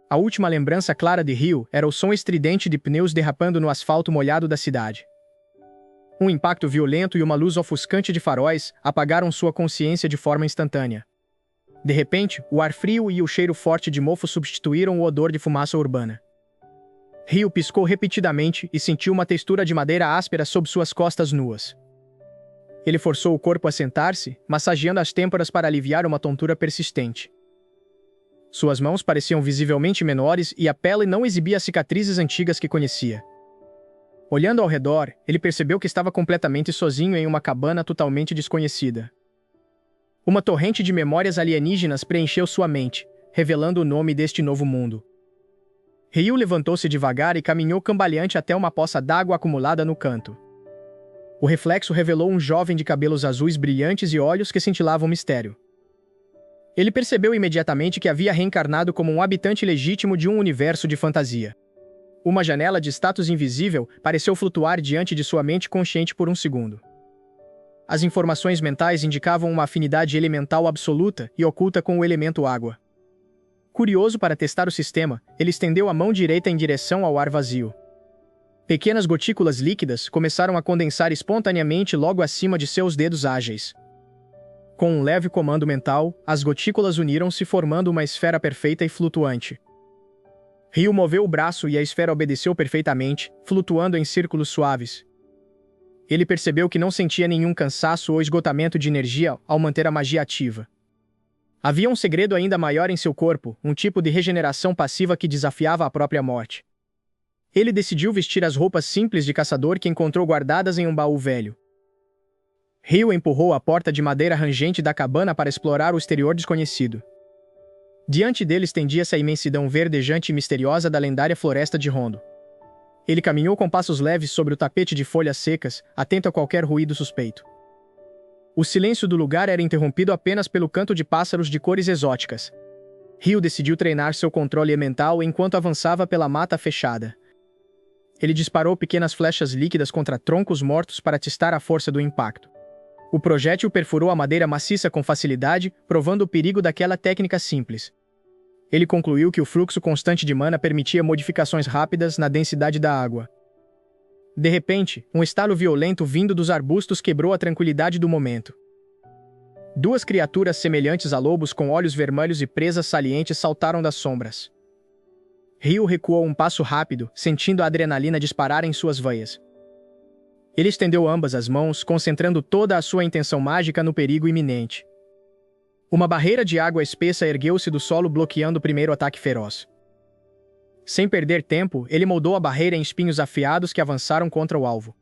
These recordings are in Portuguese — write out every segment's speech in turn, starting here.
A última lembrança clara de Ryu era o som estridente de pneus derrapando no asfalto molhado da cidade. Um impacto violento e uma luz ofuscante de faróis apagaram sua consciência de forma instantânea. De repente, o ar frio e o cheiro forte de mofo substituíram o odor de fumaça urbana. Ryu piscou repetidamente e sentiu uma textura de madeira áspera sob suas costas nuas. Ele forçou o corpo a sentar-se, massageando as têmporas para aliviar uma tontura persistente. Suas mãos pareciam visivelmente menores e a pele não exibia as cicatrizes antigas que conhecia. Olhando ao redor, ele percebeu que estava completamente sozinho em uma cabana totalmente desconhecida. Uma torrente de memórias alienígenas preencheu sua mente, revelando o nome deste novo mundo. Ryu levantou-se devagar e caminhou cambaleante até uma poça d'água acumulada no canto. O reflexo revelou um jovem de cabelos azuis brilhantes e olhos que cintilavam mistério. Ele percebeu imediatamente que havia reencarnado como um habitante legítimo de um universo de fantasia. Uma janela de status invisível pareceu flutuar diante de sua mente consciente por um segundo. As informações mentais indicavam uma afinidade elemental absoluta e oculta com o elemento água. Curioso para testar o sistema, ele estendeu a mão direita em direção ao ar vazio. Pequenas gotículas líquidas começaram a condensar espontaneamente logo acima de seus dedos ágeis. Com um leve comando mental, as gotículas uniram-se formando uma esfera perfeita e flutuante. Ryu moveu o braço e a esfera obedeceu perfeitamente, flutuando em círculos suaves. Ele percebeu que não sentia nenhum cansaço ou esgotamento de energia ao manter a magia ativa. Havia um segredo ainda maior em seu corpo, um tipo de regeneração passiva que desafiava a própria morte. Ele decidiu vestir as roupas simples de caçador que encontrou guardadas em um baú velho. Ryu empurrou a porta de madeira rangente da cabana para explorar o exterior desconhecido. Diante dele estendia-se a imensidão verdejante e misteriosa da lendária floresta de Rondo. Ele caminhou com passos leves sobre o tapete de folhas secas, atento a qualquer ruído suspeito. O silêncio do lugar era interrompido apenas pelo canto de pássaros de cores exóticas. Ryu decidiu treinar seu controle mental enquanto avançava pela mata fechada. Ele disparou pequenas flechas líquidas contra troncos mortos para testar a força do impacto. O projétil perfurou a madeira maciça com facilidade, provando o perigo daquela técnica simples. Ele concluiu que o fluxo constante de mana permitia modificações rápidas na densidade da água. De repente, um estalo violento vindo dos arbustos quebrou a tranquilidade do momento. Duas criaturas semelhantes a lobos com olhos vermelhos e presas salientes saltaram das sombras. Ryu recuou um passo rápido, sentindo a adrenalina disparar em suas veias. Ele estendeu ambas as mãos, concentrando toda a sua intenção mágica no perigo iminente. Uma barreira de água espessa ergueu-se do solo bloqueando o primeiro ataque feroz. Sem perder tempo, ele moldou a barreira em espinhos afiados que avançaram contra o alvo.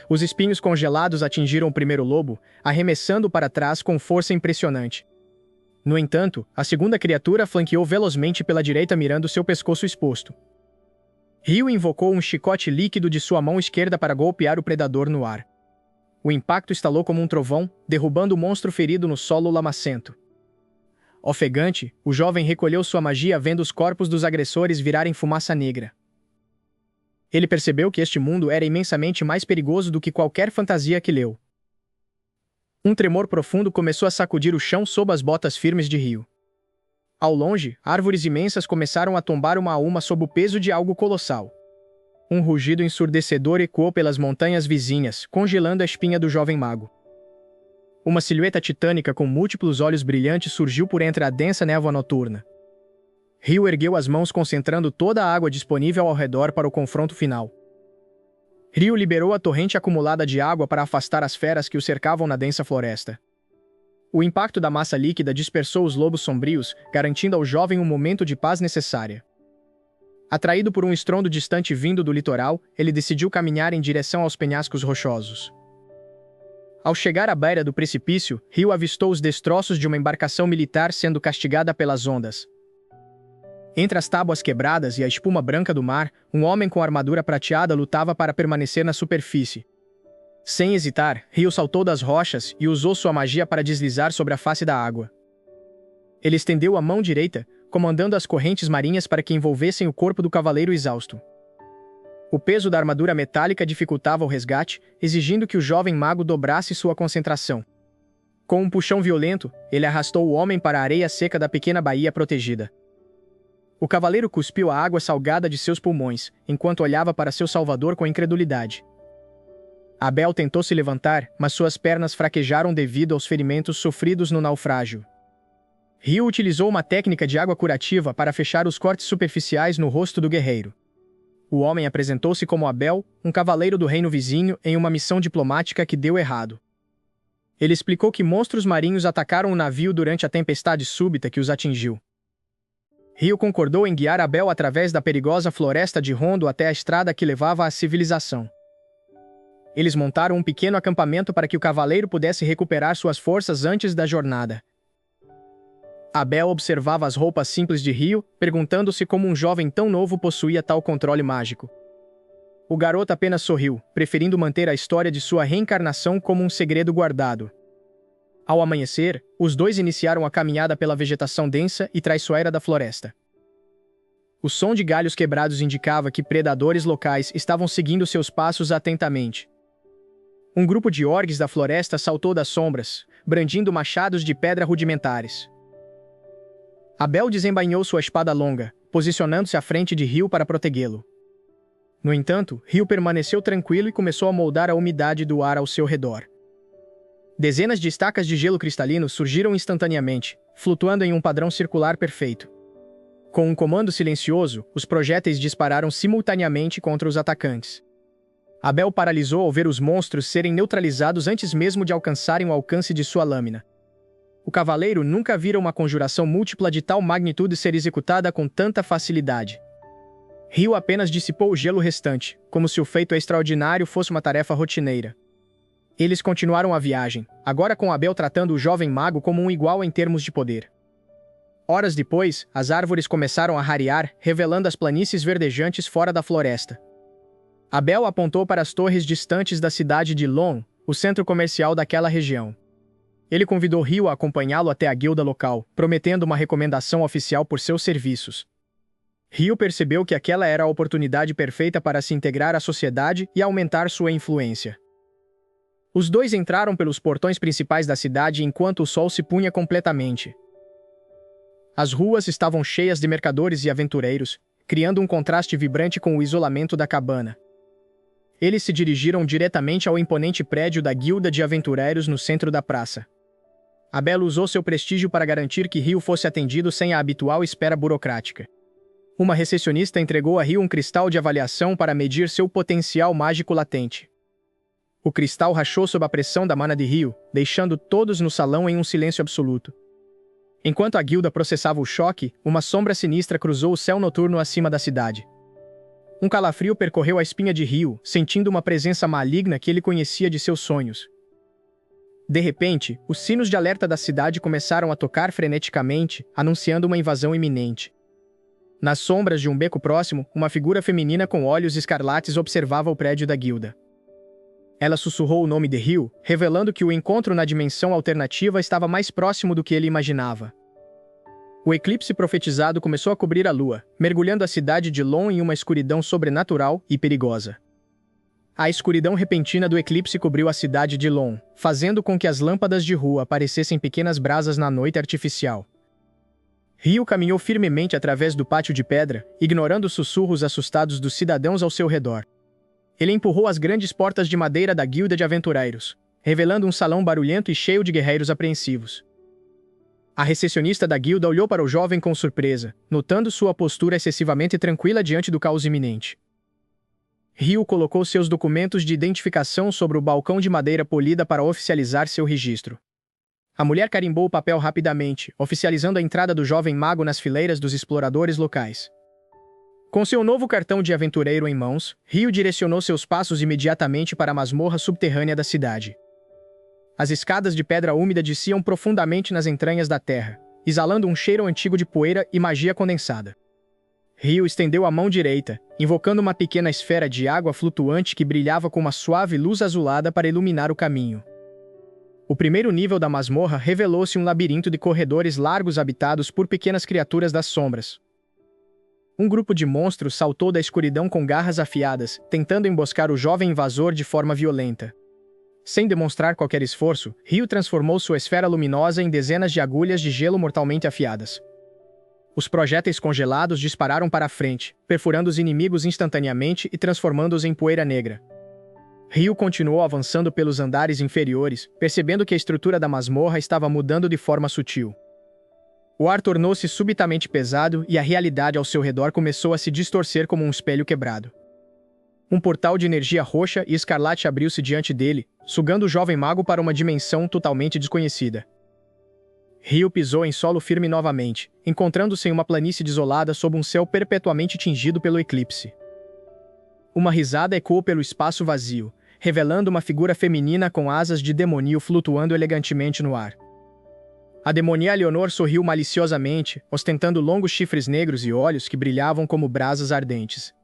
Os espinhos congelados atingiram o primeiro lobo, arremessando para trás com força impressionante. No entanto, a segunda criatura flanqueou velozmente pela direita mirando seu pescoço exposto. Ryu invocou um chicote líquido de sua mão esquerda para golpear o predador no ar. O impacto estalou como um trovão, derrubando o monstro ferido no solo lamacento. Ofegante, o jovem recolheu sua magia vendo os corpos dos agressores virarem fumaça negra. Ele percebeu que este mundo era imensamente mais perigoso do que qualquer fantasia que leu. Um tremor profundo começou a sacudir o chão sob as botas firmes de Ryu. Ao longe, árvores imensas começaram a tombar uma a uma sob o peso de algo colossal. Um rugido ensurdecedor ecoou pelas montanhas vizinhas, congelando a espinha do jovem mago. Uma silhueta titânica com múltiplos olhos brilhantes surgiu por entre a densa névoa noturna. Ryu ergueu as mãos concentrando toda a água disponível ao redor para o confronto final. Ryu liberou a torrente acumulada de água para afastar as feras que o cercavam na densa floresta. O impacto da massa líquida dispersou os lobos sombrios, garantindo ao jovem um momento de paz necessária. Atraído por um estrondo distante vindo do litoral, ele decidiu caminhar em direção aos penhascos rochosos. Ao chegar à beira do precipício, Ryu avistou os destroços de uma embarcação militar sendo castigada pelas ondas. Entre as tábuas quebradas e a espuma branca do mar, um homem com armadura prateada lutava para permanecer na superfície. Sem hesitar, Ryu saltou das rochas e usou sua magia para deslizar sobre a face da água. Ele estendeu a mão direita, comandando as correntes marinhas para que envolvessem o corpo do cavaleiro exausto. O peso da armadura metálica dificultava o resgate, exigindo que o jovem mago dobrasse sua concentração. Com um puxão violento, ele arrastou o homem para a areia seca da pequena baía protegida. O cavaleiro cuspiu a água salgada de seus pulmões, enquanto olhava para seu salvador com incredulidade. Abel tentou se levantar, mas suas pernas fraquejaram devido aos ferimentos sofridos no naufrágio. Ryu utilizou uma técnica de água curativa para fechar os cortes superficiais no rosto do guerreiro. O homem apresentou-se como Abel, um cavaleiro do reino vizinho, em uma missão diplomática que deu errado. Ele explicou que monstros marinhos atacaram o navio durante a tempestade súbita que os atingiu. Ryu concordou em guiar Abel através da perigosa floresta de Rondo até a estrada que levava à civilização. Eles montaram um pequeno acampamento para que o cavaleiro pudesse recuperar suas forças antes da jornada. Abel observava as roupas simples de Ryu, perguntando-se como um jovem tão novo possuía tal controle mágico. O garoto apenas sorriu, preferindo manter a história de sua reencarnação como um segredo guardado. Ao amanhecer, os dois iniciaram a caminhada pela vegetação densa e traiçoeira da floresta. O som de galhos quebrados indicava que predadores locais estavam seguindo seus passos atentamente. Um grupo de orcs da floresta saltou das sombras, brandindo machados de pedra rudimentares. Abel desembainhou sua espada longa, posicionando-se à frente de Ryu para protegê-lo. No entanto, Ryu permaneceu tranquilo e começou a moldar a umidade do ar ao seu redor. Dezenas de estacas de gelo cristalino surgiram instantaneamente, flutuando em um padrão circular perfeito. Com um comando silencioso, os projéteis dispararam simultaneamente contra os atacantes. Abel paralisou ao ver os monstros serem neutralizados antes mesmo de alcançarem o alcance de sua lâmina. O cavaleiro nunca vira uma conjuração múltipla de tal magnitude ser executada com tanta facilidade. Ryu apenas dissipou o gelo restante, como se o feito extraordinário fosse uma tarefa rotineira. Eles continuaram a viagem, agora com Abel tratando o jovem mago como um igual em termos de poder. Horas depois, as árvores começaram a rarear, revelando as planícies verdejantes fora da floresta. Abel apontou para as torres distantes da cidade de Lon, o centro comercial daquela região. Ele convidou Ryu a acompanhá-lo até a guilda local, prometendo uma recomendação oficial por seus serviços. Ryu percebeu que aquela era a oportunidade perfeita para se integrar à sociedade e aumentar sua influência. Os dois entraram pelos portões principais da cidade enquanto o sol se punha completamente. As ruas estavam cheias de mercadores e aventureiros, criando um contraste vibrante com o isolamento da cabana. Eles se dirigiram diretamente ao imponente prédio da Guilda de Aventureiros no centro da praça. Abel usou seu prestígio para garantir que Ryu fosse atendido sem a habitual espera burocrática. Uma recepcionista entregou a Ryu um cristal de avaliação para medir seu potencial mágico latente. O cristal rachou sob a pressão da mana de Ryu, deixando todos no salão em um silêncio absoluto. Enquanto a guilda processava o choque, uma sombra sinistra cruzou o céu noturno acima da cidade. Um calafrio percorreu a espinha de Ryu, sentindo uma presença maligna que ele conhecia de seus sonhos. De repente, os sinos de alerta da cidade começaram a tocar freneticamente, anunciando uma invasão iminente. Nas sombras de um beco próximo, uma figura feminina com olhos escarlates observava o prédio da guilda. Ela sussurrou o nome de Ryu, revelando que o encontro na dimensão alternativa estava mais próximo do que ele imaginava. O eclipse profetizado começou a cobrir a lua, mergulhando a cidade de Lon em uma escuridão sobrenatural e perigosa. A escuridão repentina do eclipse cobriu a cidade de Lon, fazendo com que as lâmpadas de rua parecessem pequenas brasas na noite artificial. Ryu caminhou firmemente através do pátio de pedra, ignorando os sussurros assustados dos cidadãos ao seu redor. Ele empurrou as grandes portas de madeira da Guilda de Aventureiros, revelando um salão barulhento e cheio de guerreiros apreensivos. A recepcionista da guilda olhou para o jovem com surpresa, notando sua postura excessivamente tranquila diante do caos iminente. Ryu colocou seus documentos de identificação sobre o balcão de madeira polida para oficializar seu registro. A mulher carimbou o papel rapidamente, oficializando a entrada do jovem mago nas fileiras dos exploradores locais. Com seu novo cartão de aventureiro em mãos, Ryu direcionou seus passos imediatamente para a masmorra subterrânea da cidade. As escadas de pedra úmida desciam profundamente nas entranhas da terra, exalando um cheiro antigo de poeira e magia condensada. Ryu estendeu a mão direita, invocando uma pequena esfera de água flutuante que brilhava com uma suave luz azulada para iluminar o caminho. O primeiro nível da masmorra revelou-se um labirinto de corredores largos habitados por pequenas criaturas das sombras. Um grupo de monstros saltou da escuridão com garras afiadas, tentando emboscar o jovem invasor de forma violenta. Sem demonstrar qualquer esforço, Ryu transformou sua esfera luminosa em dezenas de agulhas de gelo mortalmente afiadas. Os projéteis congelados dispararam para a frente, perfurando os inimigos instantaneamente e transformando-os em poeira negra. Ryu continuou avançando pelos andares inferiores, percebendo que a estrutura da masmorra estava mudando de forma sutil. O ar tornou-se subitamente pesado e a realidade ao seu redor começou a se distorcer como um espelho quebrado. Um portal de energia roxa e escarlate abriu-se diante dele, sugando o jovem mago para uma dimensão totalmente desconhecida. Ryu pisou em solo firme novamente, encontrando-se em uma planície desolada sob um céu perpetuamente tingido pelo eclipse. Uma risada ecoou pelo espaço vazio, revelando uma figura feminina com asas de demoníaco flutuando elegantemente no ar. A demonia Leonor sorriu maliciosamente, ostentando longos chifres negros e olhos que brilhavam como brasas ardentes.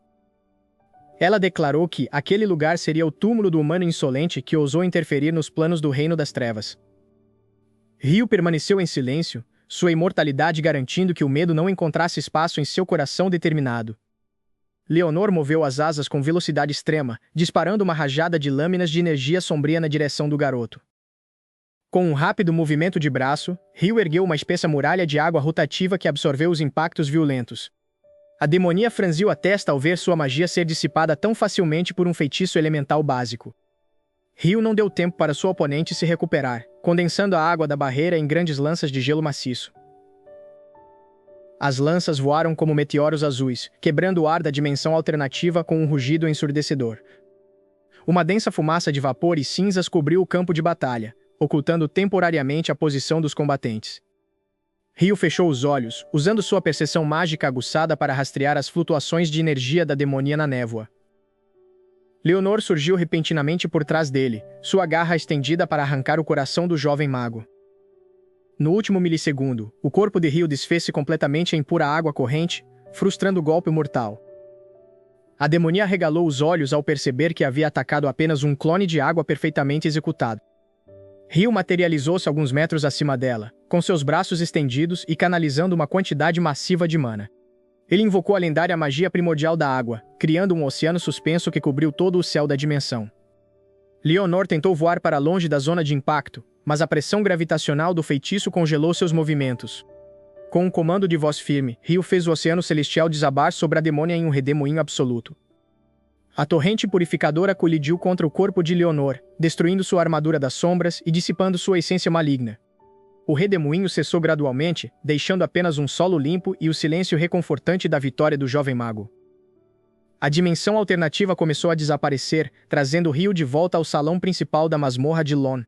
Ela declarou que aquele lugar seria o túmulo do humano insolente que ousou interferir nos planos do Reino das Trevas. Ryu permaneceu em silêncio, sua imortalidade garantindo que o medo não encontrasse espaço em seu coração determinado. Leonor moveu as asas com velocidade extrema, disparando uma rajada de lâminas de energia sombria na direção do garoto. Com um rápido movimento de braço, Ryu ergueu uma espessa muralha de água rotativa que absorveu os impactos violentos. A demonia franziu a testa ao ver sua magia ser dissipada tão facilmente por um feitiço elemental básico. Ryu não deu tempo para sua oponente se recuperar, condensando a água da barreira em grandes lanças de gelo maciço. As lanças voaram como meteoros azuis, quebrando o ar da dimensão alternativa com um rugido ensurdecedor. Uma densa fumaça de vapor e cinzas cobriu o campo de batalha, ocultando temporariamente a posição dos combatentes. Ryu fechou os olhos, usando sua percepção mágica aguçada para rastrear as flutuações de energia da demonia na névoa. Leonor surgiu repentinamente por trás dele, sua garra estendida para arrancar o coração do jovem mago. No último milissegundo, o corpo de Ryu desfez-se completamente em pura água corrente, frustrando o golpe mortal. A demonia arregalou os olhos ao perceber que havia atacado apenas um clone de água perfeitamente executado. Ryu materializou-se alguns metros acima dela, com seus braços estendidos e canalizando uma quantidade massiva de mana. Ele invocou a lendária magia primordial da água, criando um oceano suspenso que cobriu todo o céu da dimensão. Leonor tentou voar para longe da zona de impacto, mas a pressão gravitacional do feitiço congelou seus movimentos. Com um comando de voz firme, Ryu fez o oceano celestial desabar sobre a demônia em um redemoinho absoluto. A torrente purificadora colidiu contra o corpo de Leonor, destruindo sua armadura das sombras e dissipando sua essência maligna. O redemoinho cessou gradualmente, deixando apenas um solo limpo e o silêncio reconfortante da vitória do jovem mago. A dimensão alternativa começou a desaparecer, trazendo Ryu de volta ao salão principal da masmorra de Lon.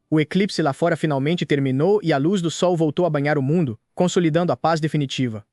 O eclipse lá fora finalmente terminou e a luz do sol voltou a banhar o mundo, consolidando a paz definitiva.